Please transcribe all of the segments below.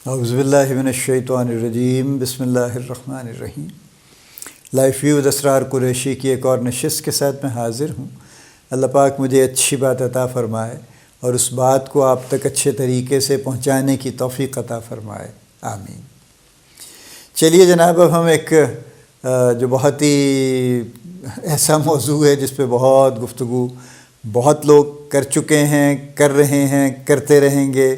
اعوذ باللہ من الشیطان الرجیم، بسم اللہ الرحمن الرحیم۔ لائف ویو اسرار قریشی کی ایک اور نشست کے ساتھ میں حاضر ہوں۔ اللہ پاک مجھے اچھی بات عطا فرمائے اور اس بات کو آپ تک اچھے طریقے سے پہنچانے کی توفیق عطا فرمائے، آمین۔ چلیے جناب، اب ہم ایک جو بہت ہی ایسا موضوع ہے جس پہ بہت گفتگو بہت لوگ کر چکے ہیں، کر رہے ہیں، کرتے رہیں گے،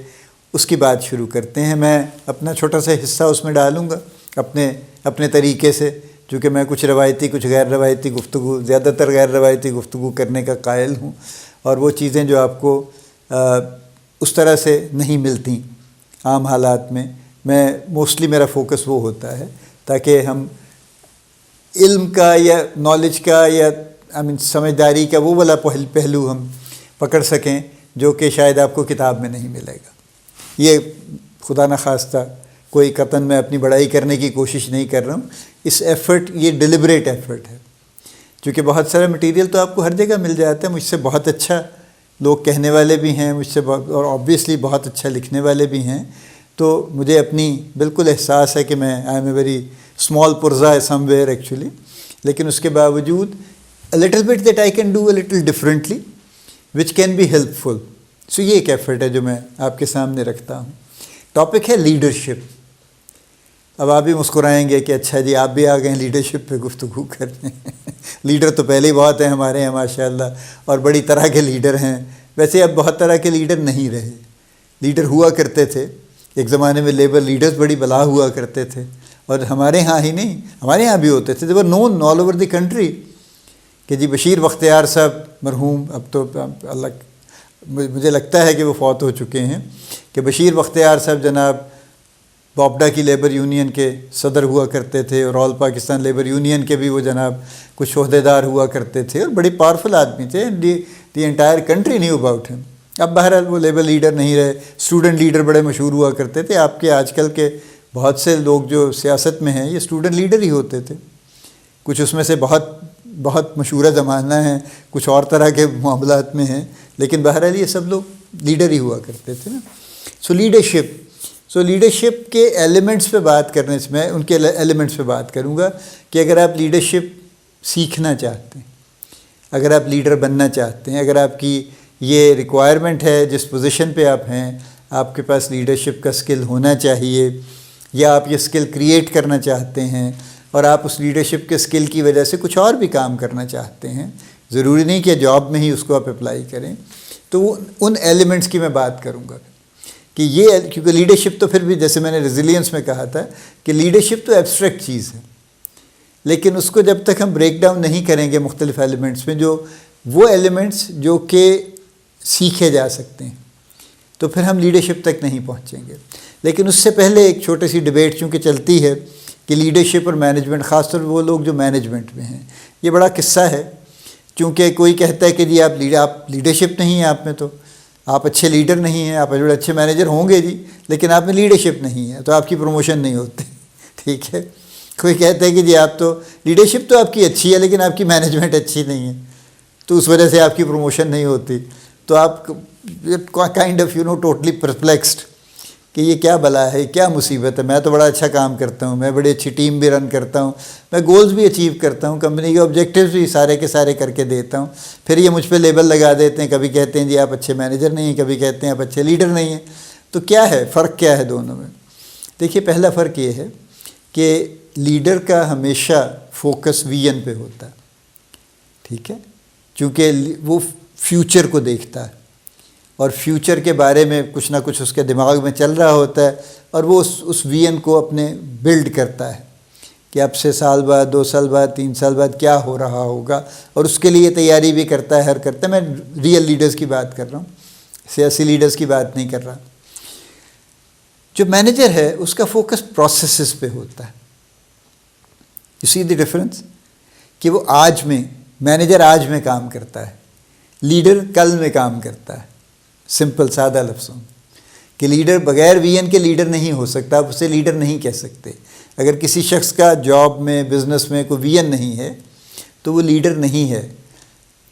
اس کی بات شروع کرتے ہیں۔ میں اپنا چھوٹا سا حصہ اس میں ڈالوں گا اپنے طریقے سے، چونکہ میں کچھ روایتی کچھ غیر روایتی گفتگو، زیادہ تر غیر روایتی گفتگو کرنے کا قائل ہوں، اور وہ چیزیں جو آپ کو اس طرح سے نہیں ملتی عام حالات میں موسٹلی میرا فوکس وہ ہوتا ہے تاکہ ہم علم کا یا نالج کا یا سمجھداری کا وہ والا پہلو ہم پکڑ سکیں جو کہ شاید آپ کو کتاب میں نہیں ملے گا۔ یہ خدا نخواستہ کوئی قطعاً میں اپنی بڑائی کرنے کی کوشش نہیں کر رہا ہوں، اس ایفرٹ یہ ڈیلیبریٹ ایفرٹ ہے، کیونکہ بہت سارا مٹیریل تو آپ کو ہر جگہ مل جاتا ہے۔ مجھ سے بہت اچھا لوگ کہنے والے بھی ہیں، مجھ سے اور آبویسلی بہت اچھا لکھنے والے بھی ہیں، تو مجھے اپنی بالکل احساس ہے کہ میں I am a very small پرزا سم ویئر ایکچولی، لیکن اس کے باوجود a little bit that I can do a little differently which can be helpful. سو یہ ایک ایفرٹ ہے جو میں آپ کے سامنے رکھتا ہوں۔ ٹاپک ہے لیڈرشپ۔ اب آپ بھی مسکرائیں گے کہ اچھا جی آپ بھی آ گئے ہیں لیڈرشپ پہ گفتگو کرنے۔ لیڈر تو پہلے ہی بہت ہیں ہمارے یہاں ماشاءاللہ، اور بڑی طرح کے لیڈر ہیں۔ ویسے اب بہت طرح کے لیڈر نہیں رہے، لیڈر ہوا کرتے تھے ایک زمانے میں، لیبر لیڈرز بڑی بلا ہوا کرتے تھے، اور ہمارے ہاں ہی نہیں، ہمارے ہاں بھی ہوتے تھے، they were known all over the country کہ جی بشیر بختیار صاحب مرحوم، اب تو اللہ مجھے لگتا ہے کہ وہ فوت ہو چکے ہیں، کہ بشیر بختیار صاحب جناب بوپڈا کی لیبر یونین کے صدر ہوا کرتے تھے، اور آل پاکستان لیبر یونین کے بھی وہ جناب کچھ عہدیدار ہوا کرتے تھے، اور بڑے پاورفل آدمی تھے۔ The entire country new about ہم۔ اب بہرحال وہ لیبر لیڈر نہیں رہے۔ اسٹوڈنٹ لیڈر بڑے مشہور ہوا کرتے تھے۔ آپ کے آج کل کے بہت سے لوگ جو سیاست میں ہیں یہ اسٹوڈنٹ لیڈر ہی ہوتے تھے۔ کچھ اس میں سے بہت مشہورہ زمانہ ہیں، کچھ اور طرح کے معاملات میں ہیں، لیکن بہرحال یہ سب لوگ لیڈر ہی ہوا کرتے تھے نا۔ سو لیڈرشپ کے ایلیمنٹس پہ بات کرنے سے میں ان کے ایلیمنٹس پہ بات کروں گا کہ اگر آپ لیڈرشپ سیکھنا چاہتے ہیں، اگر آپ لیڈر بننا چاہتے ہیں، اگر آپ کی یہ ریکوائرمنٹ ہے، جس پوزیشن پہ آپ ہیں آپ کے پاس لیڈرشپ کا سکل ہونا چاہیے، یا آپ یہ سکل کریٹ کرنا چاہتے ہیں اور آپ اس لیڈرشپ کے سکل کی وجہ سے کچھ اور بھی کام کرنا چاہتے ہیں، ضروری نہیں کہ جاب میں ہی اس کو آپ اپلائی کریں، تو ان ایلیمنٹس کی میں بات کروں گا کہ یہ، کیونکہ لیڈرشپ تو پھر بھی جیسے میں نے ریزیلینس میں کہا تھا کہ لیڈرشپ تو ایبسٹریکٹ چیز ہے، لیکن اس کو جب تک ہم بریک ڈاؤن نہیں کریں گے مختلف ایلیمنٹس میں، جو وہ ایلیمنٹس جو کہ سیکھے جا سکتے ہیں، تو پھر ہم لیڈرشپ تک نہیں پہنچیں گے۔ لیکن اس سے پہلے ایک چھوٹی سی ڈبیٹ چونکہ چلتی ہے کہ لیڈرشپ اور مینجمنٹ، خاص طور پر وہ لوگ جو مینجمنٹ میں ہیں، یہ بڑا قصہ ہے، چونکہ کوئی کہتا ہے کہ جی آپ لیڈرشپ نہیں ہے آپ میں، تو آپ اچھے لیڈر نہیں ہیں، آپ بڑے اچھے مینیجر ہوں گے جی، لیکن آپ میں لیڈرشپ نہیں ہے تو آپ کی پروموشن نہیں ہوتی، ٹھیک ہے۔ کوئی کہتا ہے کہ جی آپ تو لیڈرشپ تو آپ کی اچھی ہے لیکن آپ کی مینجمنٹ اچھی نہیں ہے، تو اس وجہ سے آپ کی پروموشن نہیں ہوتی، تو آپ کائنڈ آف ٹوٹلی پرپلیکسڈ کہ یہ کیا بلا ہے، کیا مصیبت ہے۔ میں تو بڑا اچھا کام کرتا ہوں، میں بڑی اچھی ٹیم بھی رن کرتا ہوں، میں گولز بھی اچیو کرتا ہوں، کمپنی کے آبجیکٹیوز بھی سارے کے سارے کر کے دیتا ہوں، پھر یہ مجھ پہ لیبل لگا دیتے ہیں، کبھی کہتے ہیں جی آپ اچھے مینیجر نہیں ہیں، کبھی کہتے ہیں آپ اچھے لیڈر نہیں ہیں۔ تو کیا ہے فرق، کیا ہے دونوں میں؟ دیکھیے، پہلا فرق یہ ہے کہ لیڈر کا ہمیشہ فوکس ویژن پہ ہوتا ہے، ٹھیک ہے، چونکہ وہ فیوچر کو دیکھتا ہے اور فیوچر کے بارے میں کچھ نہ کچھ اس کے دماغ میں چل رہا ہوتا ہے، اور وہ اس ویژن کو اپنے بلڈ کرتا ہے کہ اب سے سال بعد، 2 سال بعد، 3 سال بعد کیا ہو رہا ہوگا، اور اس کے لیے تیاری بھی کرتا ہے، کرتا ہے۔ میں ریئل لیڈرز کی بات کر رہا ہوں، سیاسی لیڈرز کی بات نہیں کر رہا۔ جو مینیجر ہے اس کا فوکس پروسیسز پہ ہوتا ہے۔ یو سی دی ڈفرینس، کہ وہ آج میں، مینیجر آج میں کام کرتا ہے، لیڈر کل میں کام کرتا ہے۔ سمپل سادہ لفظوں کہ لیڈر بغیر ویژن کے لیڈر نہیں ہو سکتا، آپ اسے لیڈر نہیں کہہ سکتے۔ اگر کسی شخص کا جاب میں، بزنس میں کوئی ویژن نہیں ہے تو وہ لیڈر نہیں ہے۔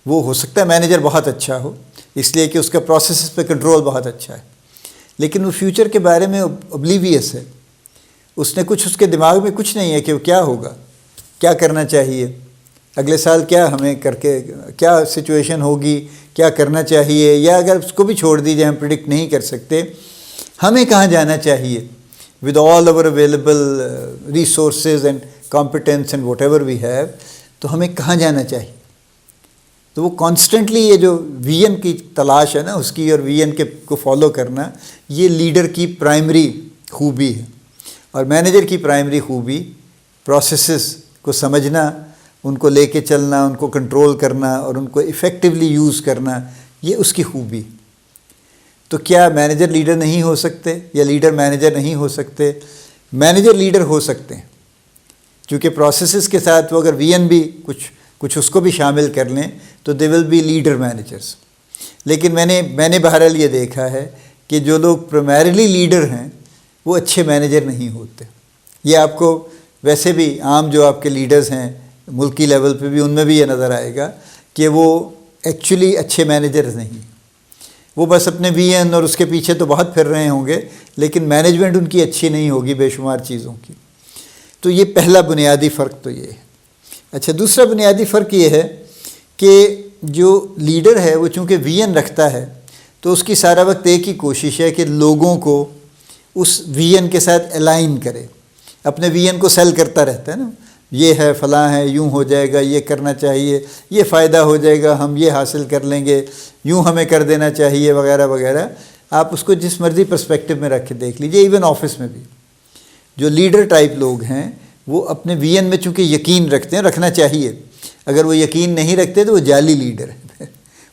وہ ہو سکتا ہے مینیجر بہت اچھا ہو، اس لیے کہ اس کا پروسیسز پہ کنٹرول بہت اچھا ہے، لیکن وہ فیوچر کے بارے میں اوبلیویس ہے. اس نے کچھ، اس کے دماغ میں کچھ نہیں ہے کہ وہ کیا ہوگا، کیا کرنا چاہیے، اگلے سال کیا ہمیں کر کے کیا سچویشن ہوگی، کیا کرنا چاہیے، یا اگر اس کو بھی چھوڑ دیجیے ہم پریڈکٹ نہیں کر سکتے، ہمیں کہاں جانا چاہیے with all over available resources and competence and whatever we have, تو ہمیں کہاں جانا چاہیے. تو وہ کانسٹنٹلی یہ جو وی این کی تلاش ہے نا اس کی، اور وی این کے کو فالو کرنا، یہ لیڈر کی پرائمری خوبی ہے. اور مینیجر کی پرائمری خوبی پروسیسز کو سمجھنا، ان کو لے کے چلنا، ان کو کنٹرول کرنا اور ان کو ایفیکٹولی یوز کرنا، یہ اس کی خوبی. تو کیا مینیجر لیڈر نہیں ہو سکتے یا لیڈر مینیجر نہیں ہو سکتے؟ مینیجر لیڈر ہو سکتے ہیں، کیونکہ پروسیسز کے ساتھ وہ اگر وی این بھی کچھ اس کو بھی شامل کر لیں تو دے ول بی لیڈر مینیجرس. لیکن میں نے بہرحال یہ دیکھا ہے کہ جو لوگ پرائمریلی لیڈر ہیں وہ اچھے مینیجر نہیں ہوتے. یہ آپ کو ویسے بھی عام جو آپ کے لیڈرز ہیں ملکی لیول پہ بھی، ان میں بھی یہ نظر آئے گا کہ وہ ایکچولی اچھے مینیجرز نہیں. وہ بس اپنے وی این اور اس کے پیچھے تو بہت پھر رہے ہوں گے، لیکن مینجمنٹ ان کی اچھی نہیں ہوگی بے شمار چیزوں کی. تو یہ پہلا بنیادی فرق تو یہ ہے. اچھا، دوسرا بنیادی فرق یہ ہے کہ جو لیڈر ہے وہ چونکہ وی این رکھتا ہے تو اس کی سارا وقت ایک ہی کوشش ہے کہ لوگوں کو اس وی این کے ساتھ الائن کرے. اپنے وی این کو سیل کرتا رہتا ہے نا، یہ ہے فلاں ہے، یوں ہو جائے گا، یہ کرنا چاہیے، یہ فائدہ ہو جائے گا، ہم یہ حاصل کر لیں گے، یوں ہمیں کر دینا چاہیے، وغیرہ وغیرہ. آپ اس کو جس مرضی پرسپیکٹو میں رکھ کے دیکھ لیجئے. ایون آفس میں بھی جو لیڈر ٹائپ لوگ ہیں وہ اپنے وی این میں چونکہ یقین رکھتے ہیں، رکھنا چاہیے. اگر وہ یقین نہیں رکھتے تو وہ جعلی لیڈر ہیں،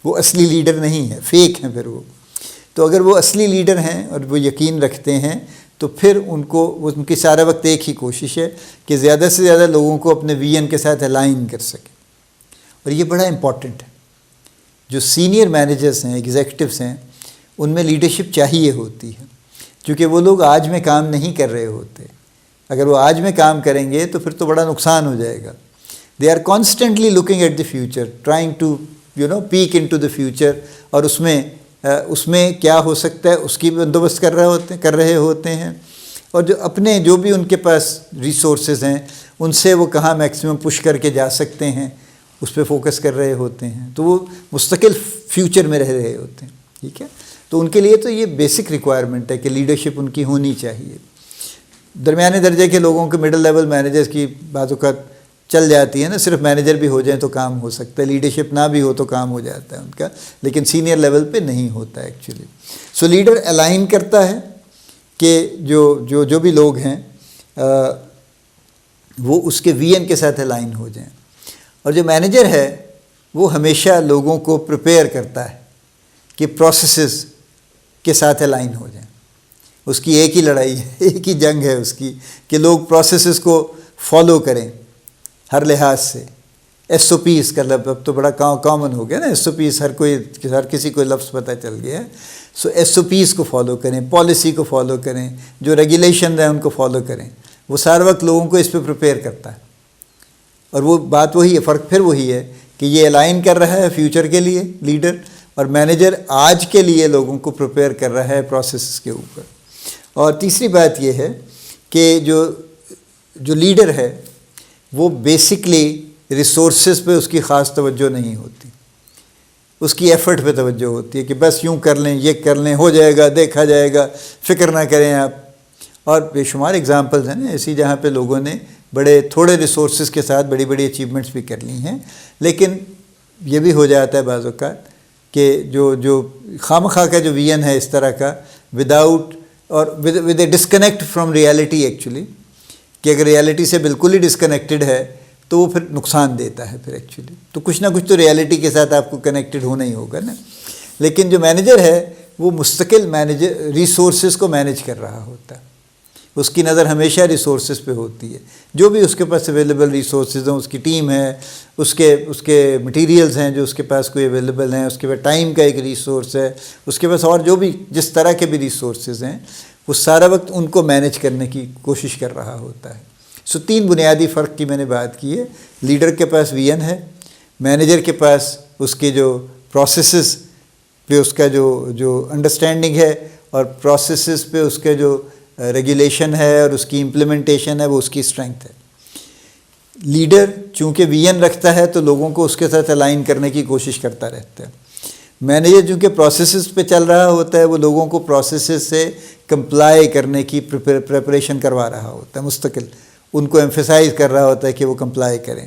وہ اصلی لیڈر نہیں ہے، فیک ہیں پھر وہ. تو اگر وہ اصلی لیڈر ہیں اور وہ یقین رکھتے ہیں تو پھر ان کی سارا وقت ایک ہی کوشش ہے کہ زیادہ سے زیادہ لوگوں کو اپنے وی این کے ساتھ الائن کر سکیں. اور یہ بڑا امپورٹنٹ ہے. جو سینئر مینیجرز ہیں، ایگزیکٹوز ہیں، ان میں لیڈرشپ چاہیے ہوتی ہے، کیونکہ وہ لوگ آج میں کام نہیں کر رہے ہوتے. اگر وہ آج میں کام کریں گے تو پھر تو بڑا نقصان ہو جائے گا. They are constantly looking at the future, trying to peek into the future, اور اس میں کیا ہو سکتا ہے اس کی بندوبست کر رہے ہوتے ہیں. اور جو بھی ان کے پاس ریسورسز ہیں ان سے وہ کہاں میکسیمم پش کر کے جا سکتے ہیں اس پہ فوکس کر رہے ہوتے ہیں. تو وہ مستقل فیوچر میں رہ رہے ہوتے ہیں. ٹھیک ہے، تو ان کے لیے تو یہ بیسک ریکوائرمنٹ ہے کہ لیڈرشپ ان کی ہونی چاہیے. درمیانے درجے کے لوگوں کے مڈل لیول مینیجرز کی بعض اوقات چل جاتی ہے نا، صرف مینیجر بھی ہو جائیں تو کام ہو سکتا ہے، لیڈرشپ نہ بھی ہو تو کام ہو جاتا ہے ان کا، لیکن سینئر لیول پہ نہیں ہوتا ہے ایکچولی. سو لیڈر الائن کرتا ہے کہ جو بھی لوگ ہیں وہ اس کے وی این کے ساتھ الائن ہو جائیں. اور جو مینیجر ہے وہ ہمیشہ لوگوں کو پریپیئر کرتا ہے کہ پروسیسز کے ساتھ الائن ہو جائیں. اس کی ایک ہی لڑائی ہے، ایک ہی جنگ ہے اس کی کہ لوگ پروسیسز کو فالو کریں ہر لحاظ سے. ایس او پیز کا لفظ اب تو بڑا کامن ہو گیا نا، ایس او پیز ہر کسی کو لفظ پتہ چل گیا ہے. سو ایس او پیز کو فالو کریں، پالیسی کو فالو کریں، جو ریگولیشن ہیں ان کو فالو کریں. وہ سارا وقت لوگوں کو اس پہ پریپیئر کرتا ہے. اور وہ بات وہی ہے، فرق پھر وہی ہے کہ یہ الائن کر رہا ہے فیوچر کے لیے لیڈر، اور مینیجر آج کے لیے لوگوں کو پریپیئر کر رہا ہے پروسیسز کے اوپر. اور تیسری بات یہ ہے کہ جو لیڈر ہے وہ بیسکلی ریسورسز پہ اس کی خاص توجہ نہیں ہوتی، اس کی ایفرٹ پہ توجہ ہوتی ہے کہ بس یوں کر لیں، یہ کر لیں، ہو جائے گا، دیکھا جائے گا، فکر نہ کریں آپ. اور بے شمار اگزامپلز ہیں نا ایسی جہاں پہ لوگوں نے بڑے تھوڑے ریسورسز کے ساتھ بڑی بڑی اچیومنٹس بھی کر لی ہیں. لیکن یہ بھی ہو جاتا ہے بعض اوقات کہ جو خامخواہ کا جو وی این ہے اس طرح کا وداؤٹ اور with a disconnect from reality actually, کہ اگر ریالٹی سے بالکل ہی ڈسکنیکٹڈ ہے تو وہ پھر نقصان دیتا ہے پھر ایکچولی. تو کچھ نہ کچھ تو ریالٹی کے ساتھ آپ کو کنیکٹڈ ہونا ہی ہوگا نا. لیکن جو مینیجر ہے وہ مستقل ریسورسز کو مینیج کر رہا ہوتا ہے. اس کی نظر ہمیشہ ریسورسز پہ ہوتی ہے. جو بھی اس کے پاس اویلیبل ریسورسز ہیں، اس کی ٹیم ہے، اس کے مٹیریلز ہیں جو اس کے پاس کوئی اویلیبل ہیں، اس کے پاس ٹائم کا ایک ریسورس ہے، اس کے پاس اور جو بھی جس طرح کے بھی ریسورسز ہیں وہ سارا وقت ان کو مینیج کرنے کی کوشش کر رہا ہوتا ہے. سو 3 بنیادی فرق کی میں نے بات کی ہے. لیڈر کے پاس وی این ہے، مینیجر کے پاس اس کے جو پروسیسز پہ اس کا جو انڈرسٹینڈنگ ہے اور پروسیسز پہ اس کے جو ریگولیشن ہے اور اس کی امپلیمنٹیشن ہے وہ اس کی اسٹرینگتھ ہے۔ لیڈر چونکہ ویژن رکھتا ہے تو لوگوں کو اس کے ساتھ الائن کرنے کی کوشش کرتا رہتا ہے۔ مینیجر چونکہ پروسیسز پہ چل رہا ہوتا ہے وہ لوگوں کو پروسیسز سے کمپلائی کرنے کی پریپریشن کروا رہا ہوتا ہے، مستقل ان کو ایمفیسائز کر رہا ہوتا ہے کہ وہ کمپلائی کریں۔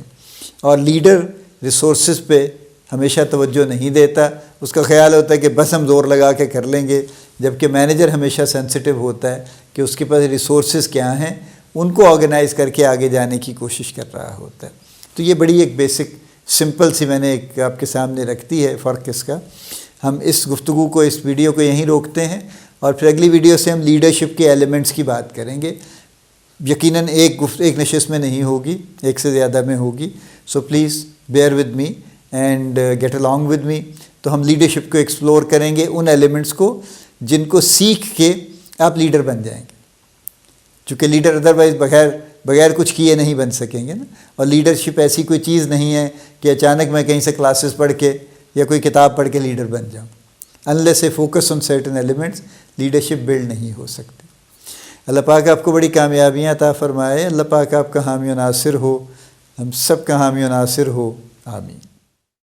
اور لیڈر ریسورسز پہ ہمیشہ توجہ نہیں دیتا، اس کا خیال ہوتا ہے کہ بس ہم زور لگا کے کر لیں گے، جبکہ مینیجر ہمیشہ سینسٹیو ہوتا ہے کہ اس کے پاس ریسورسز کیا ہیں، ان کو آرگنائز کر کے آگے جانے کی کوشش کر رہا ہوتا ہے۔ تو یہ بڑی ایک بیسک سمپل سی میں نے ایک آپ کے سامنے رکھ دی ہے فرق اس کا۔ ہم اس گفتگو کو، اس ویڈیو کو یہیں روکتے ہیں اور پھر اگلی ویڈیو سے ہم لیڈرشپ کے ایلیمنٹس کی بات کریں گے۔ یقیناً ایک نشست میں نہیں ہوگی، ایک سے زیادہ میں ہوگی، so please bear with me and get along with me. تو ہم لیڈرشپ کو ایکسپلور کریں گے، ان ایلیمنٹس کو جن کو سیکھ کے آپ لیڈر بن جائیں گے، چونکہ لیڈر ادروائز بغیر کچھ کیے نہیں بن سکیں گے نا۔ اور لیڈرشپ ایسی کوئی چیز نہیں ہے کہ اچانک میں کہیں سے کلاسز پڑھ کے یا کوئی کتاب پڑھ کے لیڈر بن جاؤں۔ Unless a focus on certain elements leadership build نہیں ہو سکتی۔ اللہ پاک آپ کو بڑی کامیابیاں عطا فرمائے، اللہ پاک آپ کا حامی و ناصر ہو، ہم سب کا حامی و ناصر ہو، آمین۔